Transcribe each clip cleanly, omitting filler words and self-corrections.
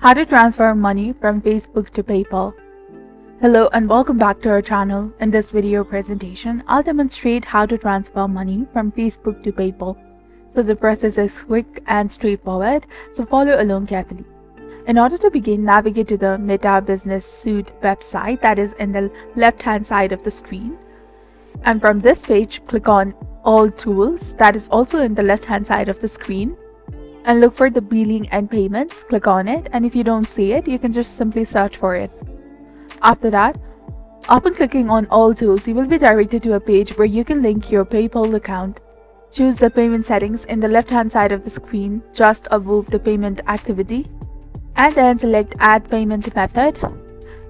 How to transfer money from Facebook to PayPal. Hello and welcome back to our channel. In this video presentation, I'll demonstrate how to transfer money from Facebook to PayPal. So the process is quick and straightforward, so follow along carefully. In order to begin, navigate to the Meta Business Suite website that is in the left-hand side of the screen. And from this page, click on All Tools that is also in the left-hand side of the screen. And look for the billing and payments, click on it, and if you don't see it, you can just simply search for it. After that, upon clicking on All Tools, you will be directed to a page where you can link your PayPal account. Choose the payment settings in the left-hand side of the screen, just above the payment activity, and then select Add Payment Method.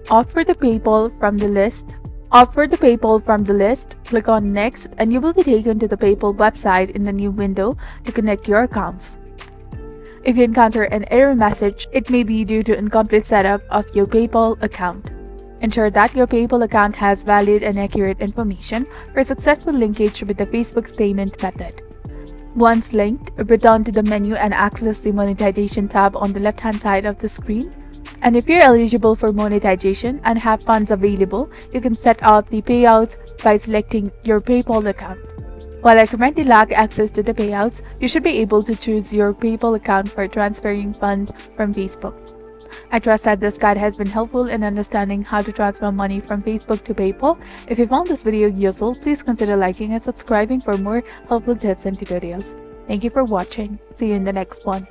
Opt for the PayPal from the list. Click on Next, and you will be taken to the PayPal website in the new window to connect your accounts. If you encounter an error message, it may be due to incomplete setup of your PayPal account. Ensure that your PayPal account has valid and accurate information for successful linkage with the Facebook's payment method. Once linked, return to the menu and access the Monetization tab on the left-hand side of the screen. And if you're eligible for monetization and have funds available, you can set out the payouts by selecting your PayPal account. While I currently lack access to the payouts, you should be able to choose your PayPal account for transferring funds from Facebook. I trust that this guide has been helpful in understanding how to transfer money from Facebook to PayPal. If you found this video useful, please consider liking and subscribing for more helpful tips and tutorials. Thank you for watching. See you in the next one.